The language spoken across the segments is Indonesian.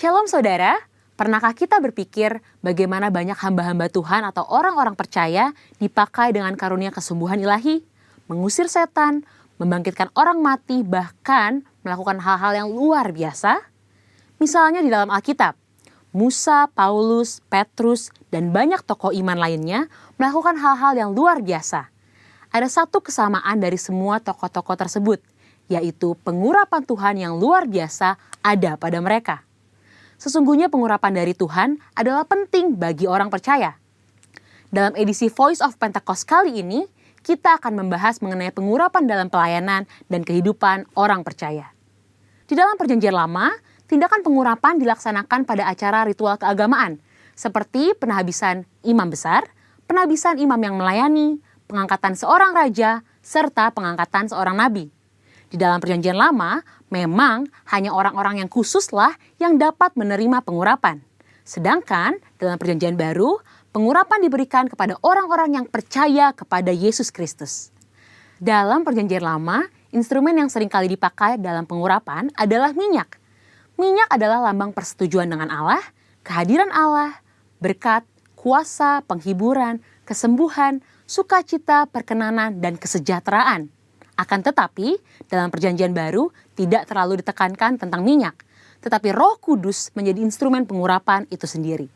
Shalom saudara, pernahkah kita berpikir bagaimana banyak hamba-hamba Tuhan atau orang-orang percaya dipakai dengan karunia kesembuhan ilahi, mengusir setan, membangkitkan orang mati, bahkan melakukan hal-hal yang luar biasa? Misalnya di dalam Alkitab, Musa, Paulus, Petrus, dan banyak tokoh iman lainnya melakukan hal-hal yang luar biasa. Ada satu kesamaan dari semua tokoh-tokoh tersebut, yaitu pengurapan Tuhan yang luar biasa ada pada mereka. Sesungguhnya pengurapan dari Tuhan adalah penting bagi orang percaya. Dalam edisi Voice of Pentecost kali ini, kita akan membahas mengenai pengurapan dalam pelayanan dan kehidupan orang percaya. Di dalam Perjanjian Lama, tindakan pengurapan dilaksanakan pada acara ritual keagamaan, seperti penahabisan imam besar, penahabisan imam yang melayani, pengangkatan seorang raja, serta pengangkatan seorang nabi. Di dalam Perjanjian Lama, memang hanya orang-orang yang khususlah yang dapat menerima pengurapan. Sedangkan dalam Perjanjian Baru, pengurapan diberikan kepada orang-orang yang percaya kepada Yesus Kristus. Dalam Perjanjian Lama, instrumen yang sering kali dipakai dalam pengurapan adalah minyak. Minyak adalah lambang persetujuan dengan Allah, kehadiran Allah, berkat, kuasa, penghiburan, kesembuhan, sukacita, perkenanan, dan kesejahteraan. Akan tetapi, dalam Perjanjian Baru tidak terlalu ditekankan tentang minyak, tetapi Roh Kudus menjadi instrumen pengurapan itu sendiri.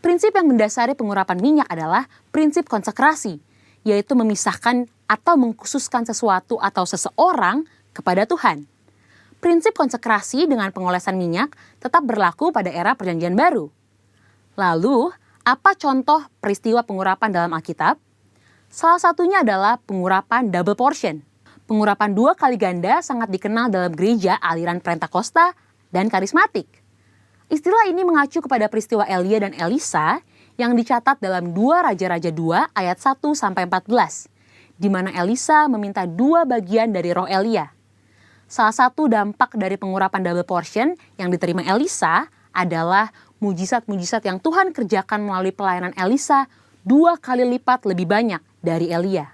Prinsip yang mendasari pengurapan minyak adalah prinsip konsekrasi, yaitu memisahkan atau mengkhususkan sesuatu atau seseorang kepada Tuhan. Prinsip konsekrasi dengan pengolesan minyak tetap berlaku pada era Perjanjian Baru. Lalu, apa contoh peristiwa pengurapan dalam Alkitab? Salah satunya adalah pengurapan double portion. Pengurapan 2 kali ganda sangat dikenal dalam gereja aliran Pentakosta dan karismatik. Istilah ini mengacu kepada peristiwa Elia dan Elisa yang dicatat dalam 2 Raja-Raja 2 ayat 1-14, di mana Elisa meminta 2 bagian dari roh Elia. Salah satu dampak dari pengurapan double portion yang diterima Elisa adalah mujizat-mujizat yang Tuhan kerjakan melalui pelayanan Elisa 2 kali lipat lebih banyak dari Elia.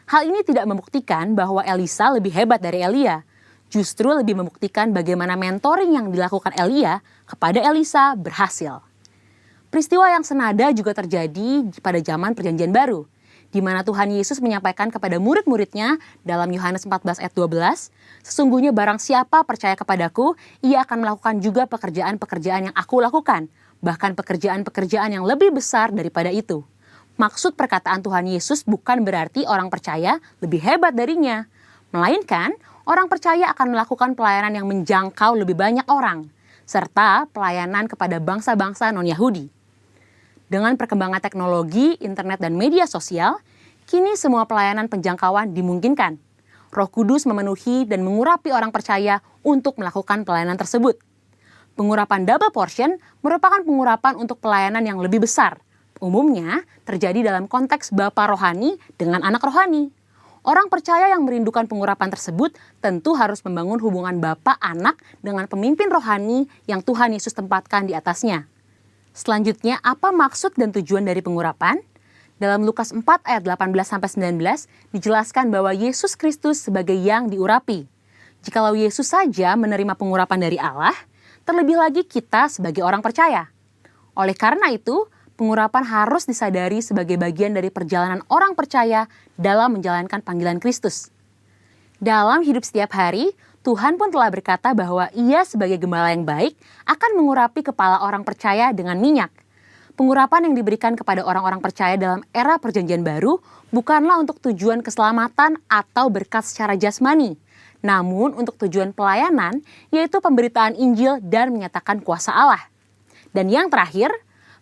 Hal ini tidak membuktikan bahwa Elisa lebih hebat dari Elia, justru lebih membuktikan bagaimana mentoring yang dilakukan Elia kepada Elisa berhasil. Peristiwa yang senada juga terjadi pada zaman Perjanjian Baru, di mana Tuhan Yesus menyampaikan kepada murid-muridnya dalam Yohanes 14 ayat 12, "Sesungguhnya barang siapa percaya kepadaku, ia akan melakukan juga pekerjaan-pekerjaan yang aku lakukan, bahkan pekerjaan-pekerjaan yang lebih besar daripada itu." Maksud perkataan Tuhan Yesus bukan berarti orang percaya lebih hebat darinya, melainkan orang percaya akan melakukan pelayanan yang menjangkau lebih banyak orang, serta pelayanan kepada bangsa-bangsa non-Yahudi. Dengan perkembangan teknologi, internet, dan media sosial, kini semua pelayanan penjangkauan dimungkinkan. Roh Kudus memenuhi dan mengurapi orang percaya untuk melakukan pelayanan tersebut. Pengurapan double portion merupakan pengurapan untuk pelayanan yang lebih besar. Umumnya terjadi dalam konteks bapa rohani dengan anak rohani. Orang percaya yang merindukan pengurapan tersebut tentu harus membangun hubungan bapa anak dengan pemimpin rohani yang Tuhan Yesus tempatkan di atasnya. Selanjutnya, apa maksud dan tujuan dari pengurapan? Dalam Lukas 4 ayat 18-19 dijelaskan bahwa Yesus Kristus sebagai yang diurapi. Jikalau Yesus saja menerima pengurapan dari Allah, terlebih lagi kita sebagai orang percaya. Oleh karena itu, pengurapan harus disadari sebagai bagian dari perjalanan orang percaya dalam menjalankan panggilan Kristus. Dalam hidup setiap hari, Tuhan pun telah berkata bahwa Ia sebagai gembala yang baik akan mengurapi kepala orang percaya dengan minyak. Pengurapan yang diberikan kepada orang-orang percaya dalam era Perjanjian Baru bukanlah untuk tujuan keselamatan atau berkat secara jasmani, namun untuk tujuan pelayanan, yaitu pemberitaan Injil dan menyatakan kuasa Allah. Dan yang terakhir,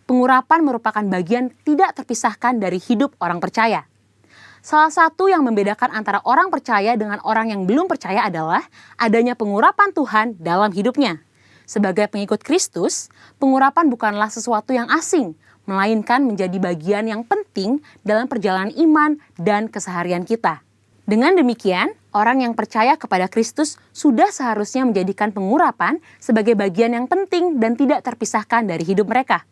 pengurapan merupakan bagian tidak terpisahkan dari hidup orang percaya. Salah satu yang membedakan antara orang percaya dengan orang yang belum percaya adalah adanya pengurapan Tuhan dalam hidupnya. Sebagai pengikut Kristus, pengurapan bukanlah sesuatu yang asing, melainkan menjadi bagian yang penting dalam perjalanan iman dan keseharian kita. Dengan demikian, orang yang percaya kepada Kristus sudah seharusnya menjadikan pengurapan sebagai bagian yang penting dan tidak terpisahkan dari hidup mereka.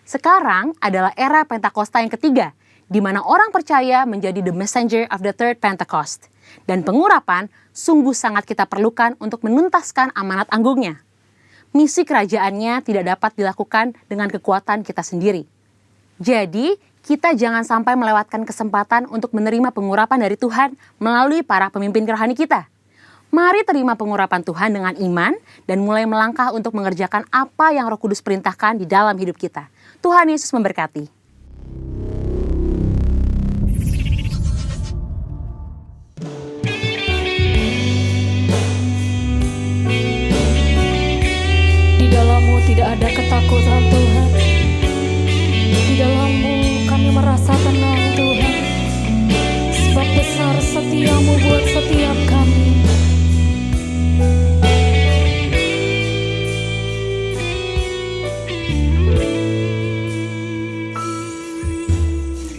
Sekarang adalah era Pentakosta yang ketiga, di mana orang percaya menjadi the messenger of the third Pentecost. Dan pengurapan sungguh sangat kita perlukan untuk menuntaskan amanat anggungnya. misi kerajaannya tidak dapat dilakukan dengan kekuatan kita sendiri. Jadi, kita jangan sampai melewatkan kesempatan untuk menerima pengurapan dari Tuhan melalui para pemimpin rohani kita. Mari terima pengurapan Tuhan dengan iman dan mulai melangkah untuk mengerjakan apa yang Roh Kudus perintahkan di dalam hidup kita. Tuhan Yesus memberkati. Di dalam-Mu tidak ada ketakutan Tuhan. Di dalam-Mu kami merasa tenang Tuhan. Sebab besar setia-Mu buat setiap kami.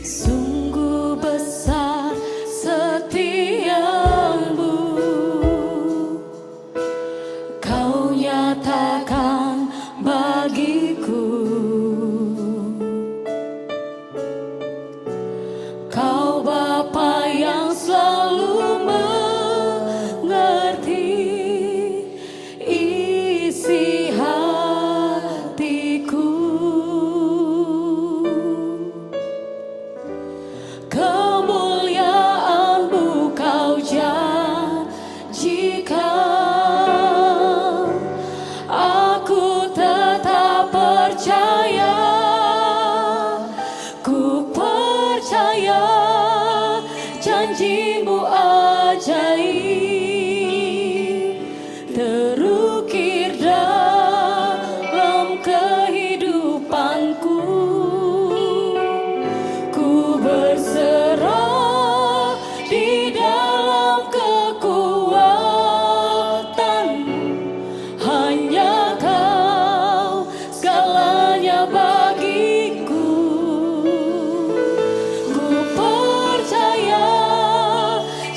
Sungguh besar setia-Mu, Kau nyatakan bagiku. Kau Bapa yang selalu mengerti isi hatiku. Kemuliaan-Mu Kau janjikan. Aku tetap percaya. Ku percaya janji-Mu ajaib terukir dalam kehidupanku. Ku berserah di dalam kekuatan. Hanya Kau segalanya bagiku. Ku percaya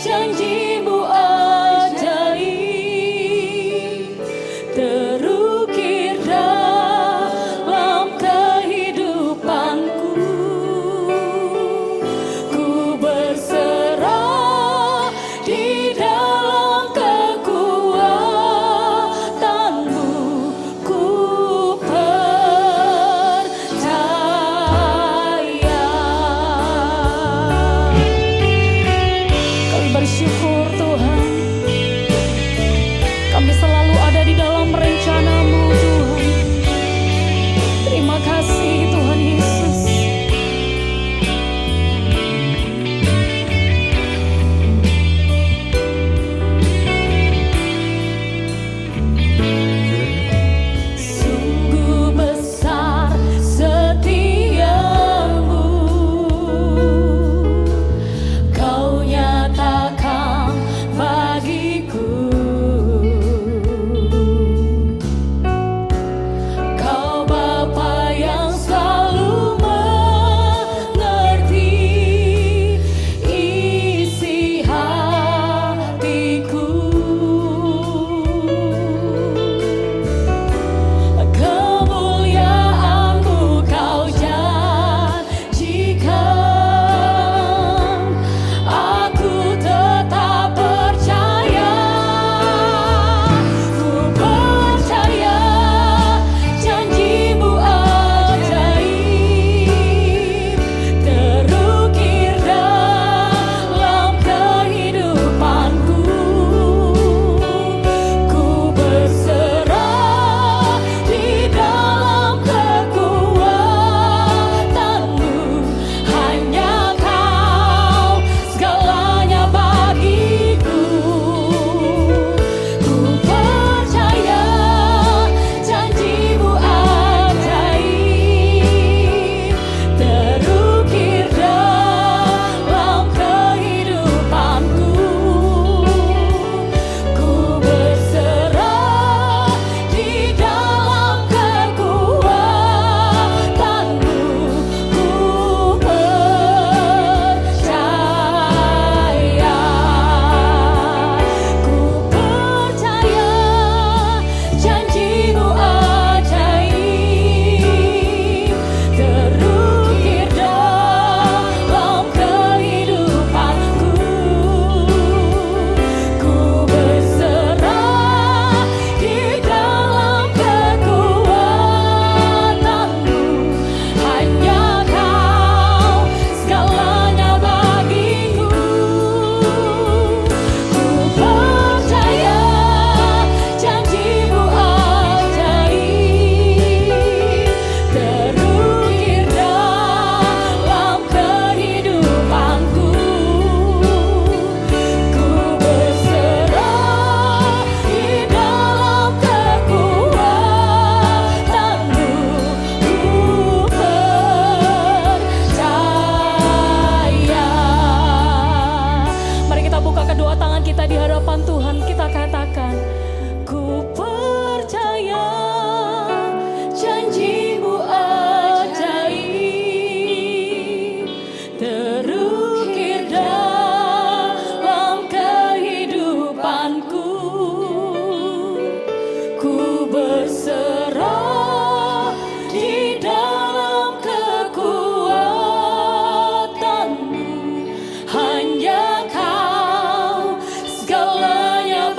janji-Mu ajaib terukir dalam kehidupanku. Ku berserah di dalam kekuatan-Mu. Ku percaya. Kami bersyukur angkat tangan kita di hadapan Tuhan, kita katakan, ku percaya janjimu ajaib, terukir dalam kehidupanku. Ku berserah di dalam kekuatanmu, hanya Kau segalanya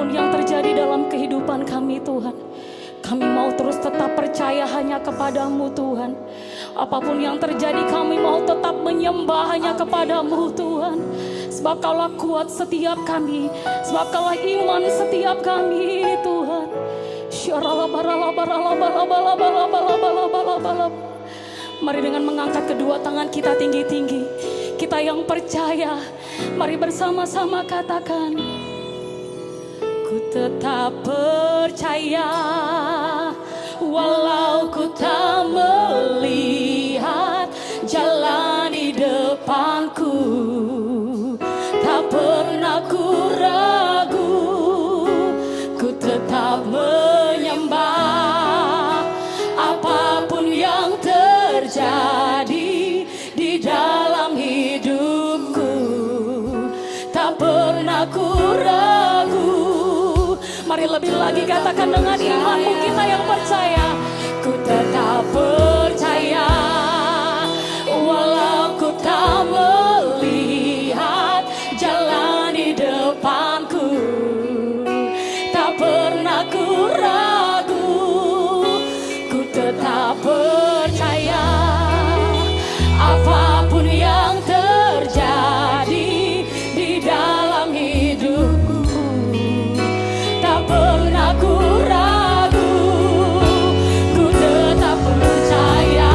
apapun yang terjadi dalam kehidupan kami Tuhan, kami mau terus tetap percaya hanya kepadamu Tuhan. Apapun yang terjadi kami mau tetap menyembah hanya kepadamu Tuhan. Sebab Kaulah kuat setiap kami, sebab Kaulah iman setiap kami Tuhan. Mari dengan mengangkat kedua tangan kita tinggi-tinggi, kita yang percaya, mari bersama-sama katakan, ku tetap percaya walau ku tak melihat jalan di depanku. Tak pernah ku ragu, ku tetap menyembah. Apapun yang terjadi di dalam hidupku, tak pernah ku ragu. Mari lebih lagi katakan dengan imanmu kita yang percaya. Ku tetap percaya walau ku tak melihat jalan di depanku. Tak pernah ku ragu, ku tetap percaya. Apapun yang terjadi di dalam hidupku, tak pernah ku ragu, ku tetap percaya.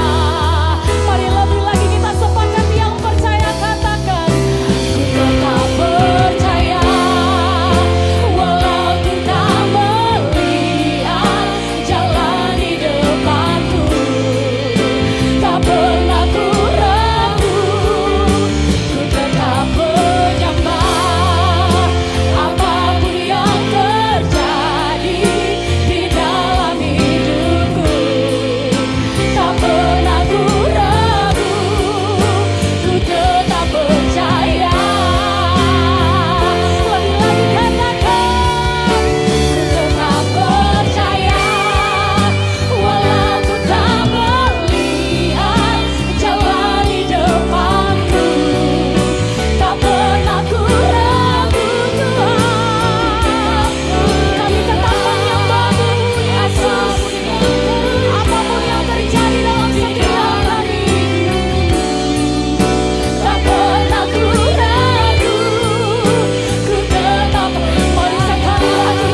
Mari lebih lagi kita sepakat yang percaya katakan, ku tetap percaya walau ku tak melihat jalan di depanku. Tak pernah ku ragu, ku tetap menyembah. Apapun yang terjadi di dalam hidupku, tak pernah ku ragu, ku tetap percaya. Lebih lagi katakan, ku tetap percaya walau ku tak melihat jalan di depanku. Tak pernah ku ragu Tuhan, kami tetap menyembah-Mu Yesus. Apapun yang terjadi dalam setiap hari, tak pernah ku ragu, ku tetap. Mari sekali lagi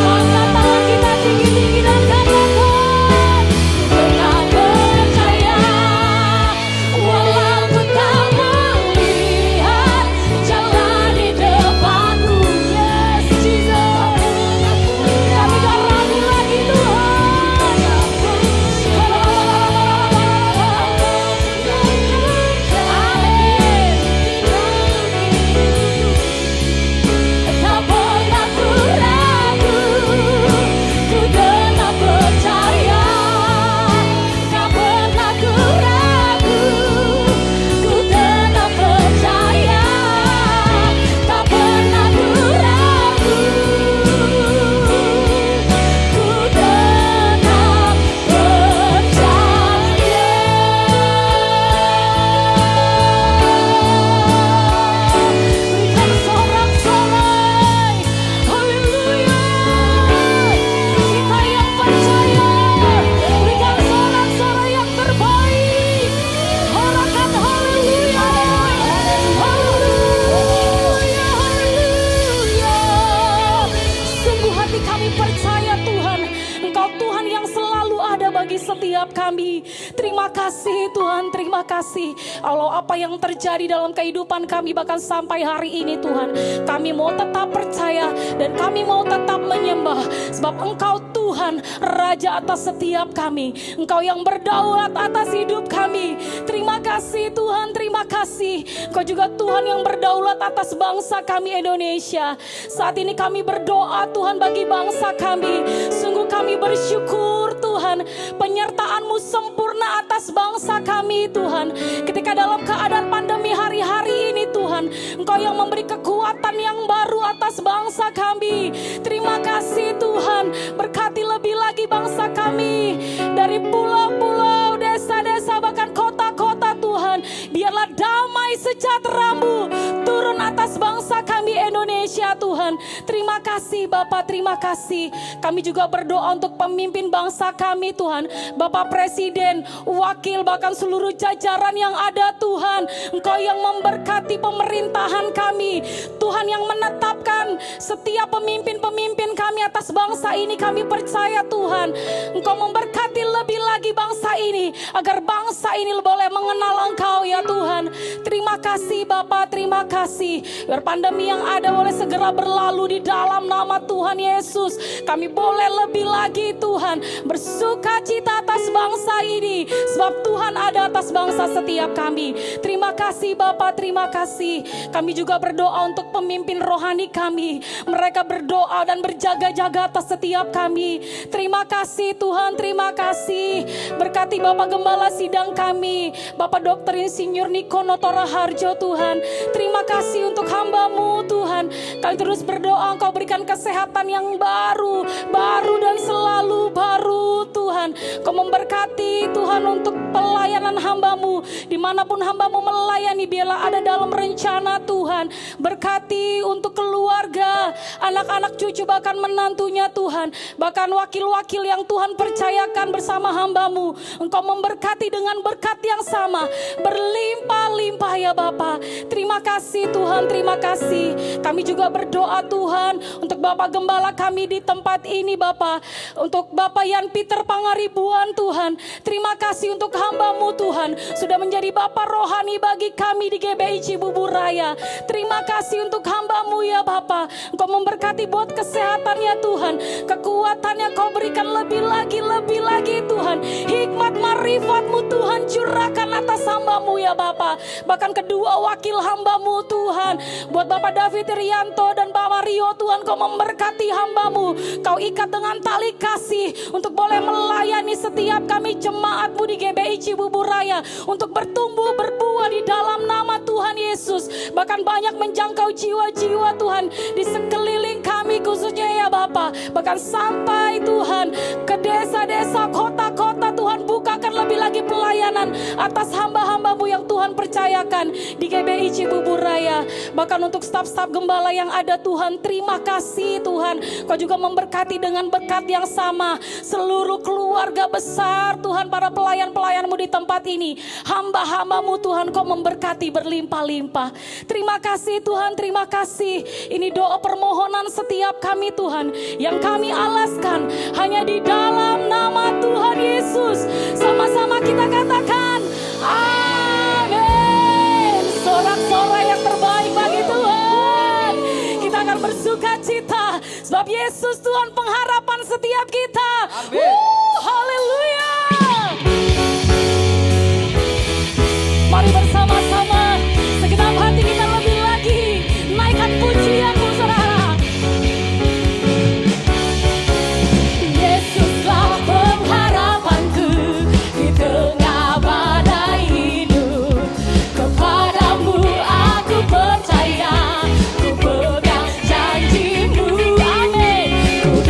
angkat tangan kita tinggi-tinggi dan katakan, ku tetap percaya walau ku tak melihat jalan di depanku. Yes Jesus, kami gak ragu lagi Tuhan. Tak pernah ku ragu, ku tetap percaya. Tak pernah ku ragu, ku tetap percaya. Tak pernah ku ragu, ku tetap percaya. Berikan sorak-sorai, haleluya. Kita yang percaya, berikan sorak-sorai yang terbaik. Sorakan haleluya, haleluya, haleluya. Sungguh hati kami percaya Tuhan, Engkau Tuhan yang selalu ada bagi setiap kami. Terima kasih Tuhan, terima kasih. Allah, apa yang terjadi dalam kehidupan kami bahkan sampai hari ini Tuhan, kami mau tetap percaya dan kami mau tetap menyembah. Sebab Engkau Tuhan, Raja atas setiap kami. Engkau yang berdaulat atas hidup kami. Terima kasih Tuhan, terima kasih. Engkau juga Tuhan yang berdaulat atas bangsa kami Indonesia. Saat ini kami berdoa Tuhan bagi bangsa kami. Sungguh kami bersyukur Tuhan, penyertaan-Mu sempurna atas bangsa kami Tuhan. Ketika dalam keadaan pandemi hari-hari ini Tuhan, Engkau yang memberi kekuatan yang baru atas bangsa kami. Terima kasih Tuhan, berkati lebih lagi bangsa kami. Dari pulau-pulau, desa-desa, bahkan kota-kota Tuhan. Biarlah damai sejahtera-Mu turun atas bangsa kami Indonesia Tuhan. Terima kasih Bapa, terima kasih. Kami juga berdoa untuk pemimpin bangsa kami Tuhan, Bapak Presiden, wakil, bahkan seluruh jajaran yang ada Tuhan. Engkau yang memberkati pemerintahan kami, Tuhan yang menetapkan setiap pemimpin-pemimpin kami atas bangsa ini. Kami percaya Tuhan, Engkau memberkati lebih lagi bangsa ini, agar bangsa ini boleh mengenal Engkau ya Tuhan. Terima kasih Bapa, terima kasih. Biar pandemi yang ada boleh segera berlalu di dalam nama Tuhan Yesus. Kami boleh lebih lagi Tuhan bersuka cita atas bangsa ini, sebab Tuhan ada atas bangsa setiap kami. Terima kasih Bapa, terima kasih. Kami juga berdoa untuk pemimpin rohani kami. Mereka berdoa dan berjaga-jaga atas setiap kami. Terima kasih Tuhan, terima kasih. Berkati Bapak Gembala sidang kami, Bapak Dokter Insinyur Niko Notora Harjo Tuhan. Terima kasih untuk hamba-Mu Tuhan. Kami terus berdoa Engkau berikan kesehatan yang baru dan selalu baru Tuhan. Kau memberkati Tuhan untuk pelayanan hamba-Mu, dimanapun hamba-Mu melayani, biarlah ada dalam rencana Tuhan. Berkati untuk keluarga, anak-anak cucu bahkan menantunya Tuhan, bahkan wakil-wakil yang Tuhan percayakan bersama hamba-Mu. Engkau memberkati dengan berkat yang sama, berlimpah-limpah ya Bapa. Terima kasih Tuhan, terima kasih. Kami juga berdoa Tuhan untuk Bapak Gembala kami di tempat ini Bapa, untuk Bapak Yan Peter Pangaribuan Tuhan. Terima kasih untuk hamba-Mu Tuhan, sudah menjadi Bapak rohani bagi kami di GBI Cibubur Raya. Terima kasih untuk hamba-Mu ya Bapa. Engkau memberkati buat kesehatannya Tuhan, kekuatannya Kau berikan lebih lagi Tuhan. Hikmat marifat-Mu Tuhan curahkan atas hamba-Mu ya Bapa. Bahkan kedua wakil hamba-Mu Tuhan, buat Bapak David Rianto dan Pak Mario Tuhan, Kau memberkati hamba-Mu. Kau ikat dengan tali kasih untuk boleh melayani setiap kami jemaat-Mu di GBI Cibubur Raya, untuk bertumbuh berbuah di dalam nama Tuhan Yesus. Bahkan banyak menjangkau jiwa-jiwa Tuhan di sekeliling kami khususnya ya Bapa. Bahkan sampai Tuhan ke desa-desa, kota-kota Tuhan, bukakan lebih lagi pelayanan atas hamba-hamba-Mu yang Tuhan percayakan di GBI Cibubur Raya. Bahkan untuk staf-staf gembala yang ada Tuhan, terima kasih Tuhan. Kau juga memberkati dengan berkat yang sama seluruh keluarga besar Tuhan, para pelayan-pelayan-Mu di tempat ini, hamba-hamba-Mu Tuhan, Kau memberkati berlimpah-limpah. Terima kasih Tuhan, terima kasih. Ini doa permohonan setiap kami Tuhan, yang kami alaskan hanya di dalam nama Tuhan Yesus. Sama-sama kita katakan amin. Sorak-sorai yang terbaik bagi Tuhan. Kita akan bersuka cita, sebab Yesus Tuhan pengharapan setiap kita. Haleluya. Mari bersama-sama segenap hati kita lebih lagi naikkan pujian-Mu saudara. Yesuslah pengharapanku di tengah badai hidup. Kepadamu aku percaya, ku pegang janji-Mu, amin. Ku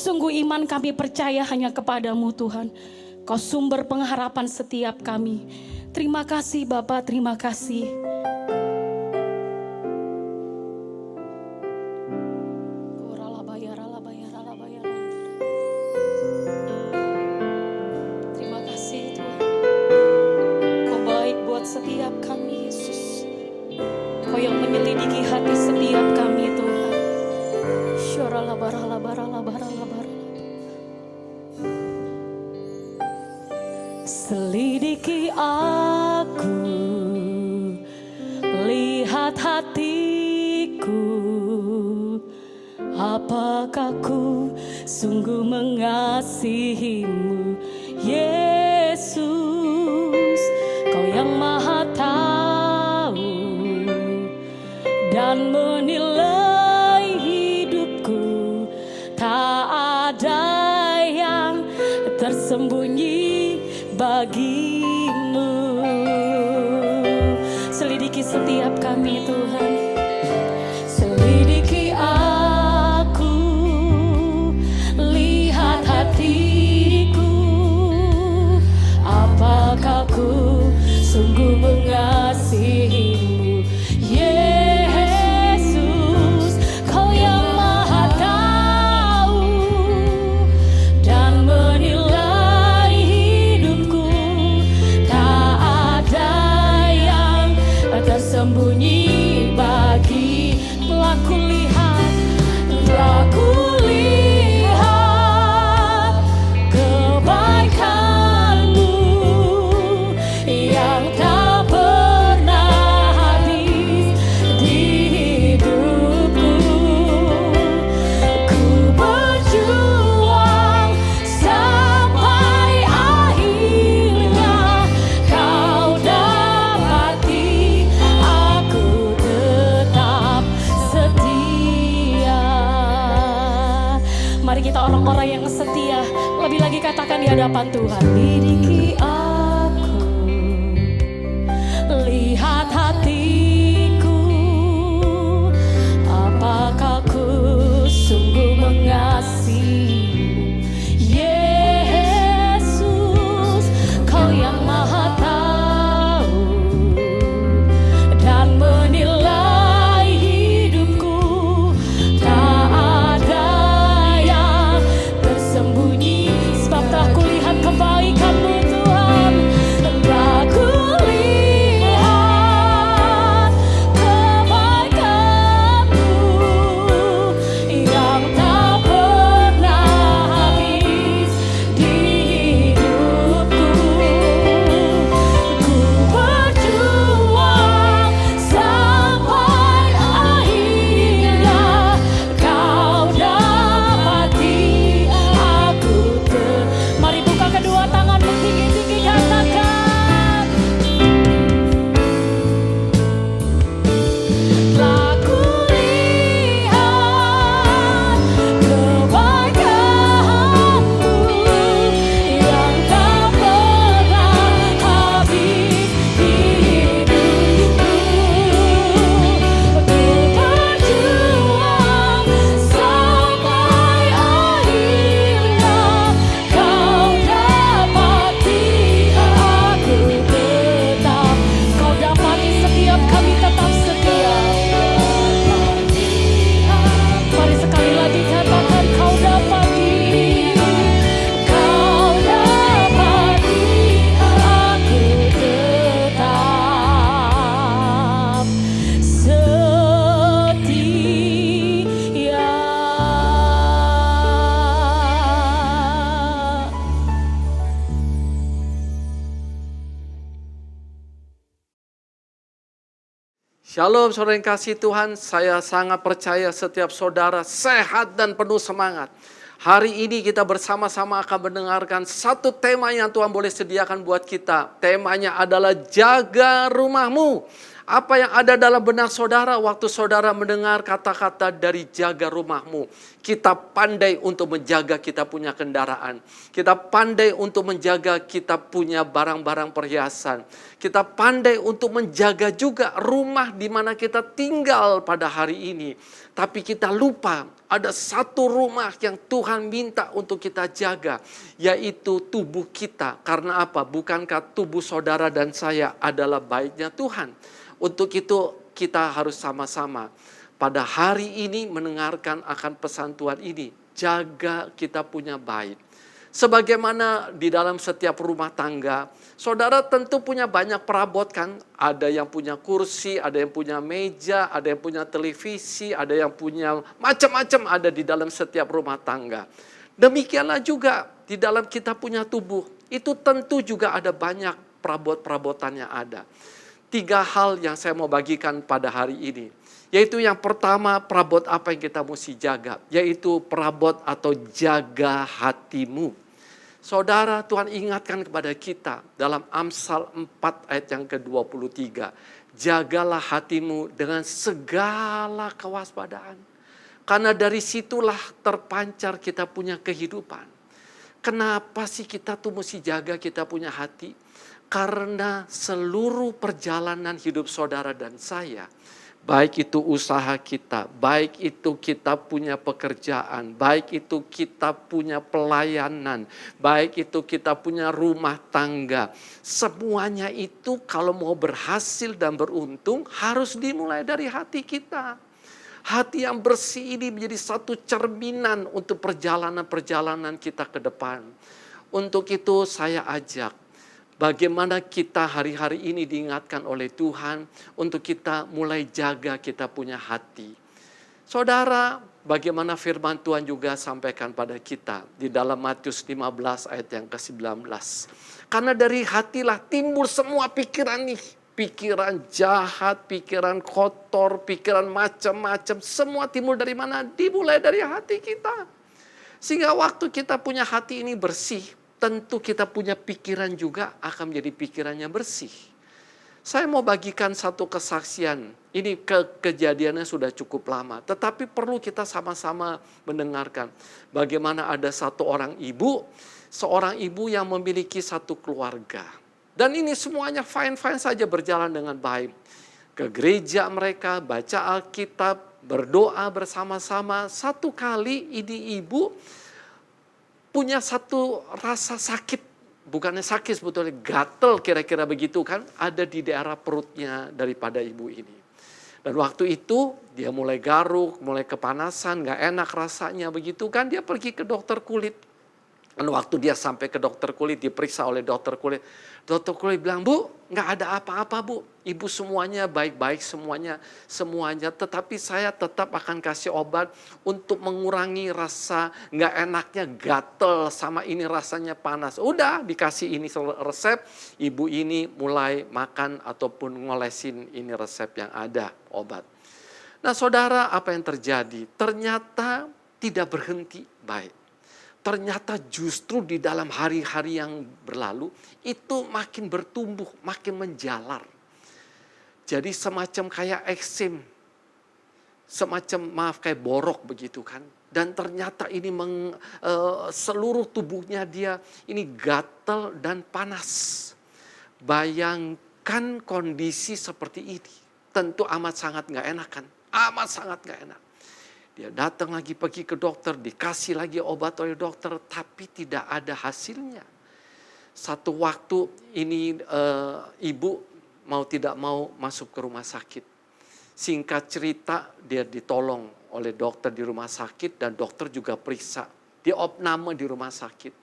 Sungguh iman kami percaya hanya kepadamu Tuhan. Kau sumber pengharapan setiap kami. Terima kasih Bapa, terima kasih. Terima kasih Tuhan. Kau baik buat setiap kami Yesus. Kau yang menyelidiki hati setiap kami Tuhan. Selidiki aku, lihat hatiku, apakah ku sungguh mengasihimu Yesus. Kau yang maha tahu dan menilai hidupku, tak ada yang tersembunyi bagimu. Selidiki setiap kami Tuhan. Selidiki aku, lihat hatiku, apakah ku sungguh mengasihimu Yesus. Kau yang maha tahu dan menilai hidupku, tak ada yang tersembunyi bagi. Telah kulihat kebaikanmu yang tak pernah habis di hidupku. Ku berjuang sampai akhirnya kau dapati aku tetap setia. Mari kita orang-orang yang setia lebih lagi katakan di hadapan Tuhan. Lidiki aku, lihat hatiku, apakah ku sungguh mengasihimu Yesus. Kau yang maha tahu dan menilai hidupku, tak ada yang tersembunyi. Sebab telah kulihat kebaikanmu Tuhan, telah kulihat kebaikanmu yang tak pernah habis di hidupku. Ku berjuang sampai akhirnya kau dapati aku Mari buka kedua tanganmu tinggi-tinggi, katakan. Telah kulihat kebaikanmu yang tak pernah habis di hidupku. Ku berjuang sampai akhirnya kau dapati aku tetap. Kau dapati setiap kami tetap setia. Mari sekali lagi katakan, kau dapati aku tetap setia. Shalom saudara yang kasih Tuhan, saya sangat percaya setiap saudara sehat dan penuh semangat. Hari ini kita bersama-sama akan mendengarkan satu tema yang Tuhan boleh sediakan buat kita. Temanya adalah jaga rumahmu. Apa yang ada dalam benak saudara waktu saudara mendengar kata-kata dari jaga rumahmu? Kita pandai untuk menjaga kita punya kendaraan. Kita pandai untuk menjaga kita punya barang-barang perhiasan. Kita pandai untuk menjaga juga rumah di mana kita tinggal pada hari ini. Tapi kita lupa ada satu rumah yang Tuhan minta untuk kita jaga, yaitu tubuh kita. Karena apa? Bukankah tubuh saudara dan saya adalah baiknya Tuhan? Untuk itu kita harus sama-sama pada hari ini mendengarkan akan pesan Tuhan ini. Jaga kita punya bait. Sebagaimana di dalam setiap rumah tangga, saudara tentu punya banyak perabot kan. Ada yang punya kursi, ada yang punya meja, ada yang punya televisi, ada yang punya macam-macam ada di dalam setiap rumah tangga. Demikianlah juga di dalam kita punya tubuh. Itu tentu juga ada banyak perabot-perabotan yang ada. 3 hal yang saya mau bagikan pada hari ini. Yaitu yang pertama, perabot apa yang kita mesti jaga. Yaitu perabot atau jaga hatimu. Saudara, Tuhan ingatkan kepada kita dalam Amsal 4 ayat yang ke-23. Jagalah hatimu dengan segala kewaspadaan. Karena dari situlah terpancar kita punya kehidupan. Kenapa sih kita tuh mesti jaga kita punya hati? Karena seluruh perjalanan hidup saudara dan saya, baik itu usaha kita, baik itu kita punya pekerjaan, baik itu kita punya pelayanan, baik itu kita punya rumah tangga. Semuanya itu kalau mau berhasil dan beruntung harus dimulai dari hati kita. Hati yang bersih ini menjadi satu cerminan untuk perjalanan-perjalanan kita ke depan. Untuk itu saya ajak, bagaimana kita hari-hari ini diingatkan oleh Tuhan untuk kita mulai jaga kita punya hati. Saudara, bagaimana firman Tuhan juga sampaikan pada kita di dalam Matius 15 ayat yang ke-19. Karena dari hatilah timbul semua pikiran nih. Pikiran jahat, pikiran kotor, pikiran macam-macam. Semua timbul dari mana? Dimulai dari hati kita. Sehingga waktu kita punya hati ini bersih, tentu kita punya pikiran juga akan menjadi pikiran yang bersih. Saya mau bagikan satu kesaksian. Ini kejadiannya sudah cukup lama. Tetapi perlu kita sama-sama mendengarkan. Bagaimana ada satu orang ibu. Seorang ibu yang memiliki satu keluarga. Dan ini semuanya fine-fine saja berjalan dengan baik. Ke gereja mereka, baca Alkitab, berdoa bersama-sama. Satu kali ini ibu punya satu rasa sakit, bukannya sakit sebetulnya, gatel kira-kira begitu kan, ada di daerah perutnya daripada ibu ini. Dan waktu itu dia mulai garuk, mulai kepanasan, gak enak rasanya begitu kan, dia pergi ke dokter kulit. Dan waktu dia sampai ke dokter kulit, diperiksa oleh dokter kulit bilang, "Bu, gak ada apa-apa Bu, ibu semuanya baik-baik semuanya, tetapi saya tetap akan kasih obat untuk mengurangi rasa gak enaknya, gatel sama ini rasanya panas." Udah dikasih ini resep, ibu ini mulai makan ataupun ngolesin ini resep yang ada, obat. Nah saudara, apa yang terjadi? Ternyata tidak berhenti baik. Ternyata justru di dalam hari-hari yang berlalu itu makin bertumbuh, makin menjalar. Jadi semacam kayak eksim, semacam kayak borok begitu kan. Dan ternyata ini seluruh tubuhnya dia ini gatal dan panas. Bayangkan kondisi seperti ini, tentu amat sangat gak enak kan, amat sangat gak enak. Dia datang lagi, pergi ke dokter, dikasih lagi obat oleh dokter, tapi tidak ada hasilnya. Satu waktu ini ibu mau tidak mau masuk ke rumah sakit. Singkat cerita, dia ditolong oleh dokter di rumah sakit dan dokter juga periksa. Diopname di rumah sakit.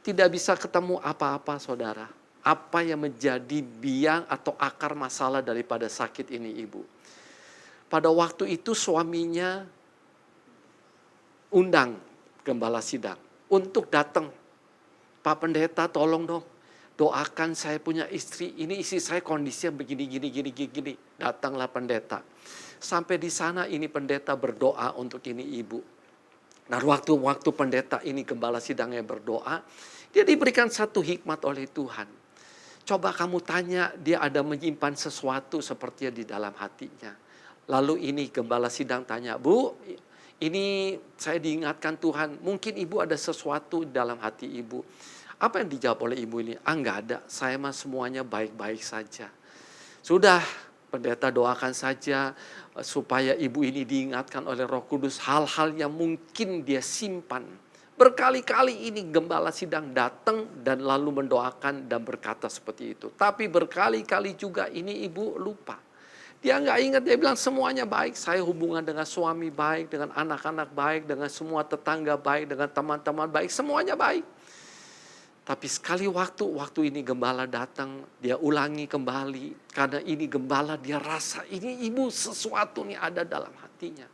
Tidak bisa ketemu apa-apa saudara. Apa yang menjadi biang atau akar masalah daripada sakit ini ibu. Pada waktu itu suaminya undang gembala sidang untuk datang. "Pak Pendeta tolong dong, doakan saya punya istri. Ini istri saya kondisinya begini. Datanglah pendeta. Sampai di sana ini pendeta berdoa untuk ini ibu. Nah waktu pendeta ini gembala sidangnya berdoa, dia diberikan satu hikmat oleh Tuhan. Coba kamu tanya, dia ada menyimpan sesuatu sepertinya di dalam hatinya. Lalu ini gembala sidang tanya, "Bu, ini saya diingatkan Tuhan, mungkin ibu ada sesuatu di dalam hati ibu." Apa yang dijawab oleh ibu ini? "Ah, enggak ada, saya mah semuanya baik-baik saja." Sudah, Pendeta doakan saja supaya ibu ini diingatkan oleh Roh Kudus hal-hal yang mungkin dia simpan. Berkali-kali ini gembala sidang datang dan lalu mendoakan dan berkata seperti itu. Tapi berkali-kali juga ini ibu lupa. Dia nggak ingat, dia bilang semuanya baik. Saya hubungan dengan suami baik, dengan anak-anak baik, dengan semua tetangga baik, dengan teman-teman baik, semuanya baik. Tapi sekali waktu ini gembala datang, dia ulangi kembali. Karena ini gembala dia rasa ini ibu sesuatu nih ada dalam hatinya.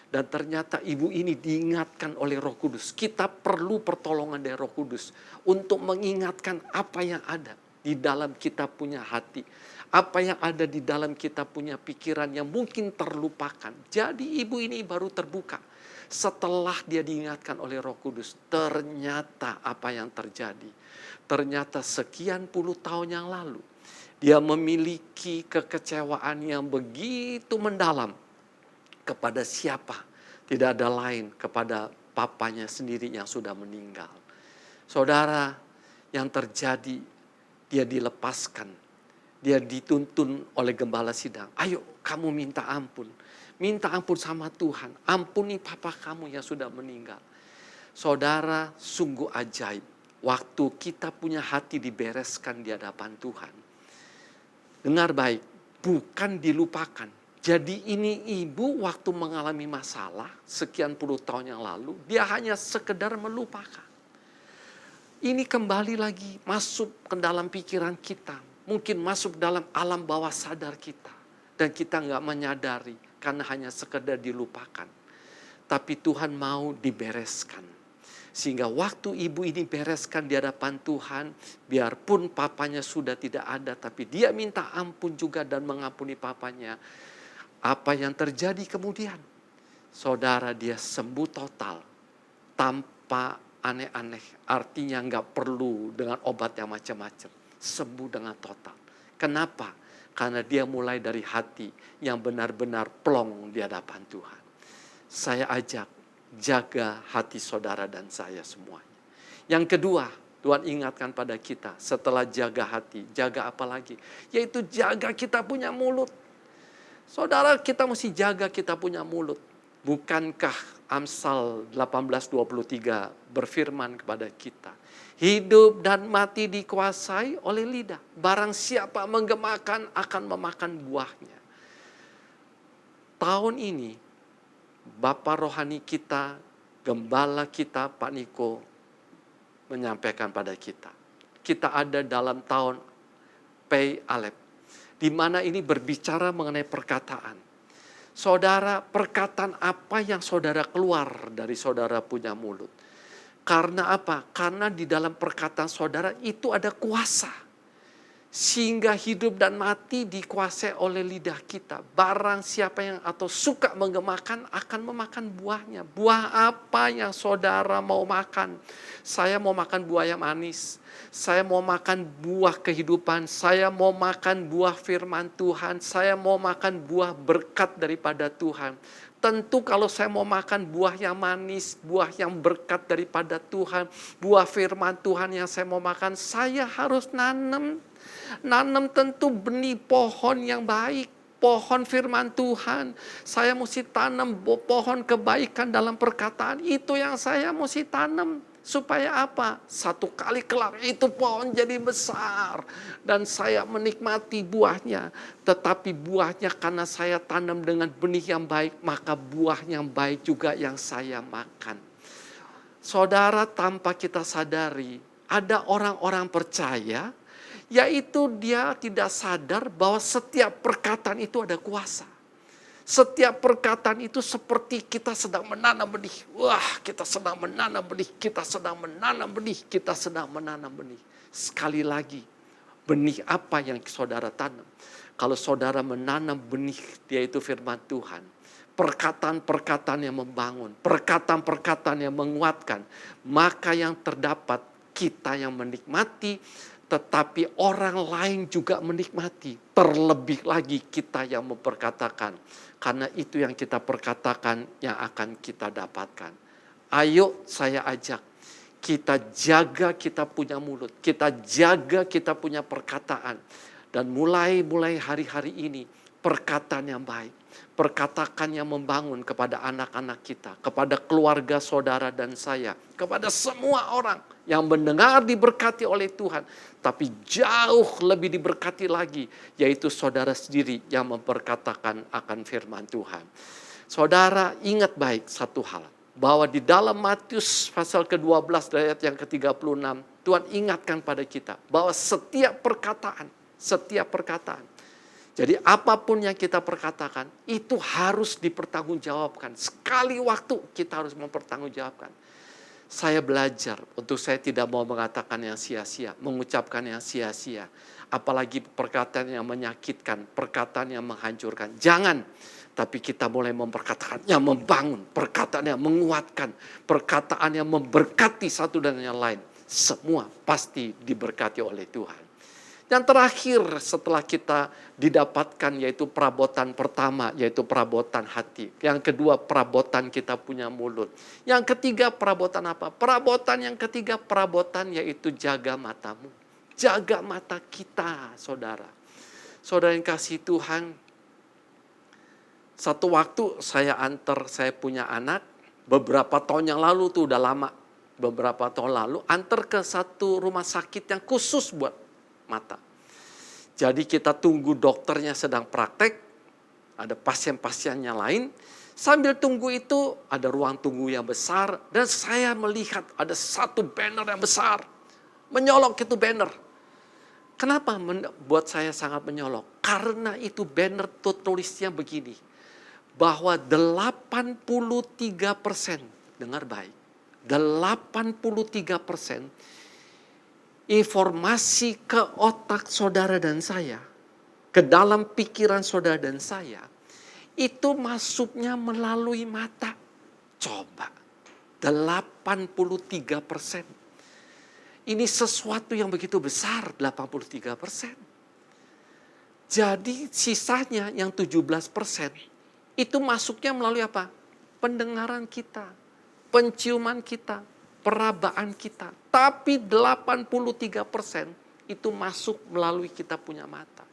Dan ternyata ibu ini diingatkan oleh Roh Kudus. Kita perlu pertolongan dari Roh Kudus untuk mengingatkan apa yang ada di dalam kita punya hati. Apa yang ada di dalam kita punya pikiran yang mungkin terlupakan. Jadi ibu ini baru terbuka. Setelah dia diingatkan oleh Roh Kudus, ternyata apa yang terjadi. Ternyata sekian puluh tahun yang lalu, dia memiliki kekecewaan yang begitu mendalam. Kepada siapa? Tidak ada lain kepada papanya sendiri yang sudah meninggal. Saudara, yang terjadi, dia dilepaskan. Dia dituntun oleh gembala sidang. Ayo kamu minta ampun. Minta ampun sama Tuhan. Ampuni papa kamu yang sudah meninggal. Saudara, sungguh ajaib. Waktu kita punya hati dibereskan di hadapan Tuhan. Dengar baik, bukan dilupakan. Jadi ini ibu waktu mengalami masalah sekian puluh tahun yang lalu, dia hanya sekedar melupakan. Ini kembali lagi masuk ke dalam pikiran kita. Mungkin masuk dalam alam bawah sadar kita. Dan kita nggak menyadari karena hanya sekedar dilupakan. Tapi Tuhan mau dibereskan. Sehingga waktu ibu ini bereskan di hadapan Tuhan, biarpun papanya sudah tidak ada, tapi dia minta ampun juga dan mengampuni papanya. Apa yang terjadi kemudian? Saudara, dia sembuh total tanpa aneh-aneh. Artinya nggak perlu dengan obat yang macam-macam. Sembuh dengan total. Kenapa? Karena dia mulai dari hati yang benar-benar plong di hadapan Tuhan. Saya ajak, jaga hati saudara dan saya semuanya. Yang kedua, Tuhan ingatkan pada kita setelah jaga hati, jaga apa lagi? Yaitu jaga kita punya mulut. Saudara, kita mesti jaga kita punya mulut. Bukankah Amsal 18:23 berfirman kepada kita, hidup dan mati dikuasai oleh lidah. Barang siapa menggemakan akan memakan buahnya. Tahun ini, Bapak rohani kita, gembala kita, Pak Niko, menyampaikan pada kita. Kita ada dalam tahun Pei Alep. Di mana ini berbicara mengenai perkataan. Saudara, perkataan apa yang saudara keluar dari saudara punya mulut? Karena apa? Karena di dalam perkataan saudara itu ada kuasa. Sehingga hidup dan mati dikuasai oleh lidah kita. Barang siapa yang atau suka menggemakan akan memakan buahnya. Buah apa yang saudara mau makan? Saya mau makan buah yang manis. Saya mau makan buah kehidupan. Saya mau makan buah firman Tuhan. Saya mau makan buah berkat daripada Tuhan. Tentu kalau saya mau makan buah yang manis, buah yang berkat daripada Tuhan, buah firman Tuhan yang saya mau makan, saya harus nanam tentu benih pohon yang baik, pohon firman Tuhan. Saya mesti tanam pohon kebaikan dalam perkataan, itu yang saya mesti tanam. Supaya apa? Satu kali kelak itu pohon jadi besar. Dan saya menikmati buahnya. Tetapi buahnya karena saya tanam dengan benih yang baik, maka buah yang baik juga yang saya makan. Saudara, tanpa kita sadari, ada orang-orang percaya, yaitu dia tidak sadar bahwa setiap perkataan itu ada kuasa. Setiap perkataan itu seperti kita sedang menanam benih. Wah, kita sedang menanam benih, kita sedang menanam benih, kita sedang menanam benih. Sekali lagi, benih apa yang saudara tanam? Kalau saudara menanam benih, yaitu firman Tuhan. Perkataan-perkataan yang membangun, perkataan-perkataan yang menguatkan. Maka yang terdapat kita yang menikmati, tetapi orang lain juga menikmati. Terlebih lagi kita yang memperkatakan. Karena itu yang kita perkatakan yang akan kita dapatkan. Ayo saya ajak. Kita jaga kita punya mulut. Kita jaga kita punya perkataan. Dan mulai hari-hari ini perkataan yang baik, perkataan yang membangun kepada anak-anak kita, kepada keluarga saudara dan saya, kepada semua orang yang mendengar diberkati oleh Tuhan, tapi jauh lebih diberkati lagi, yaitu saudara sendiri yang memperkatakan akan firman Tuhan. Saudara ingat baik satu hal, bahwa di dalam Matius pasal ke-12 ayat yang ke-36, Tuhan ingatkan pada kita bahwa setiap perkataan, jadi apapun yang kita perkatakan, itu harus dipertanggungjawabkan. Sekali waktu kita harus mempertanggungjawabkan. Saya belajar untuk saya tidak mau mengatakan yang sia-sia, mengucapkan yang sia-sia. Apalagi perkataan yang menyakitkan, perkataan yang menghancurkan. Jangan, tapi kita mulai memperkatakan yang membangun, perkataan yang menguatkan, perkataan yang memberkati satu dan yang lain. Semua pasti diberkati oleh Tuhan. Yang terakhir setelah kita didapatkan yaitu perabotan pertama, yaitu perabotan hati. Yang kedua perabotan kita punya mulut. Yang ketiga perabotan apa? Perabotan yang ketiga perabotan yaitu jaga matamu. Jaga mata kita, saudara. Saudara yang kasih Tuhan, satu waktu saya punya anak, beberapa tahun yang lalu tuh udah lama. Beberapa tahun lalu antar ke satu rumah sakit yang khusus buat mata. Jadi kita tunggu dokternya sedang praktek, ada pasien-pasiennya lain. Sambil tunggu itu ada ruang tunggu yang besar dan saya melihat ada satu banner yang besar. Menyolok itu banner. Kenapa buat saya sangat menyolok? Karena itu banner tulisnya begini. Bahwa 83%, dengar baik, 83% informasi ke otak saudara dan saya, ke dalam pikiran saudara dan saya, itu masuknya melalui mata. Coba, 83%. Ini sesuatu yang begitu besar, 83%. Jadi sisanya yang 17%, itu masuknya melalui apa? Pendengaran kita, penciuman kita, perabaan kita. Tapi 83% itu masuk melalui kita punya mata.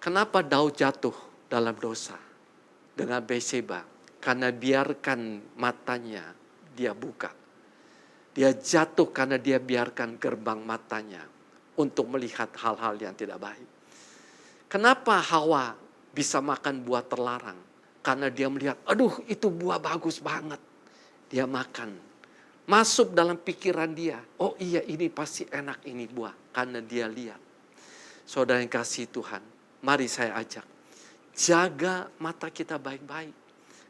Kenapa Daud jatuh dalam dosa dengan Batseba? Karena biarkan matanya dia buka. Dia jatuh karena dia biarkan gerbang matanya untuk melihat hal-hal yang tidak baik. Kenapa Hawa bisa makan buah terlarang? Karena dia melihat, aduh itu buah bagus banget. Dia makan. Masuk dalam pikiran dia, oh iya ini pasti enak ini buah. Karena dia lihat. Saudara yang kasih Tuhan, mari saya ajak. Jaga mata kita baik-baik.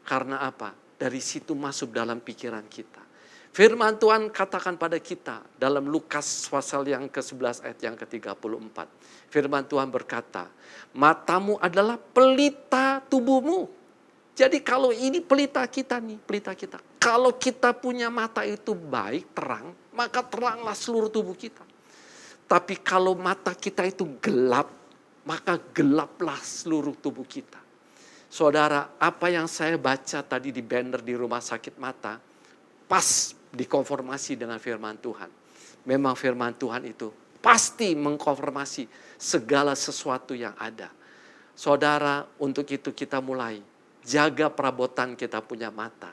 Karena apa? Dari situ masuk dalam pikiran kita. Firman Tuhan katakan pada kita dalam Lukas pasal yang ke-11 ayat yang ke-34. Firman Tuhan berkata, matamu adalah pelita tubuhmu. Jadi kalau ini pelita kita nih, pelita kita. Kalau kita punya mata itu baik, terang, maka teranglah seluruh tubuh kita. Tapi kalau mata kita itu gelap, maka gelaplah seluruh tubuh kita. Saudara, apa yang saya baca tadi di banner di rumah sakit mata, pas dikonfirmasi dengan firman Tuhan. Memang firman Tuhan itu pasti mengkonfirmasi segala sesuatu yang ada. Saudara, untuk itu kita mulai jaga perabotan kita punya mata.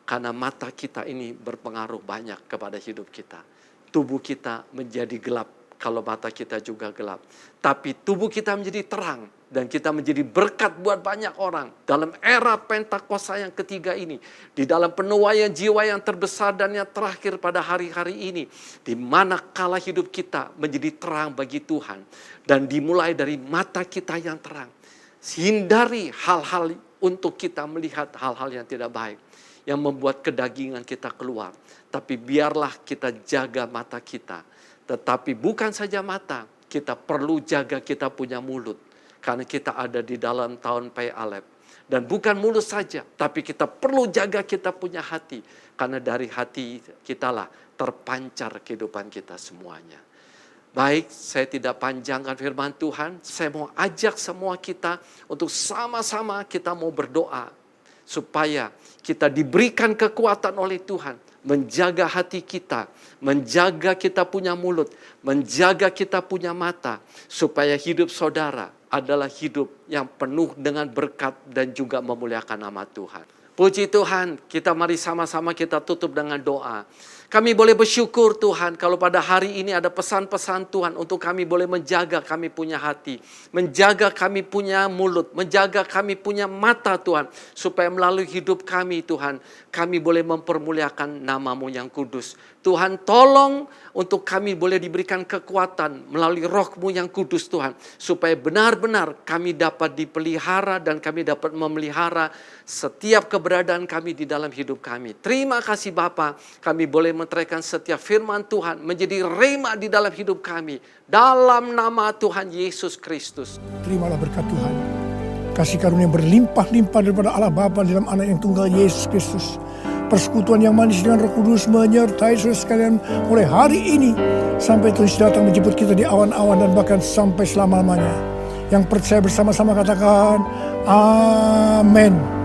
Karena mata kita ini berpengaruh banyak kepada hidup kita. Tubuh kita menjadi gelap kalau mata kita juga gelap. Tapi tubuh kita menjadi terang. Dan kita menjadi berkat buat banyak orang. Dalam era Pentakosta yang ketiga ini. Di dalam penuaian jiwa yang terbesar dan yang terakhir pada hari-hari ini. Di mana kala hidup kita menjadi terang bagi Tuhan. Dan dimulai dari mata kita yang terang. Hindari hal-hal untuk kita melihat hal-hal yang tidak baik. Yang membuat kedagingan kita keluar. Tapi biarlah kita jaga mata kita. Tetapi bukan saja mata. Kita perlu jaga kita punya mulut. Karena kita ada di dalam tahun Pai Alef. Dan bukan mulut saja. Tapi kita perlu jaga kita punya hati. Karena dari hati kitalah terpancar kehidupan kita semuanya. Baik, saya tidak panjangkan firman Tuhan. Saya mau ajak semua kita untuk sama-sama kita mau berdoa. Supaya kita diberikan kekuatan oleh Tuhan. menjaga hati kita, menjaga kita punya mulut, menjaga kita punya mata, supaya hidup saudara adalah hidup yang penuh dengan berkat dan juga memuliakan nama Tuhan. Puji Tuhan, kita mari sama-sama kita tutup dengan doa. Kami boleh bersyukur Tuhan kalau pada hari ini ada pesan-pesan Tuhan untuk kami boleh menjaga kami punya hati, menjaga kami punya mulut, menjaga kami punya mata Tuhan, supaya melalui hidup kami Tuhan, kami boleh mempermuliakan nama-Mu yang kudus. Tuhan tolong untuk kami boleh diberikan kekuatan melalui Roh-Mu yang kudus Tuhan, supaya benar-benar kami dapat dipelihara dan kami dapat memelihara setiap keberadaan kami di dalam hidup kami. Terima kasih Bapa, kami boleh meteraikan setiap firman Tuhan menjadi rema di dalam hidup kami. Dalam nama Tuhan Yesus Kristus. Terimalah berkat Tuhan. Kasih karunia berlimpah-limpah daripada Allah Bapa dalam Anak yang tunggal Yesus Kristus. Persekutuan yang manis dengan Roh Kudus menyertai saudara sekalian mulai hari ini sampai Tuhan datang menjemput kita di awan-awan dan bahkan sampai selama-lamanya. Yang percaya bersama-sama katakan amin.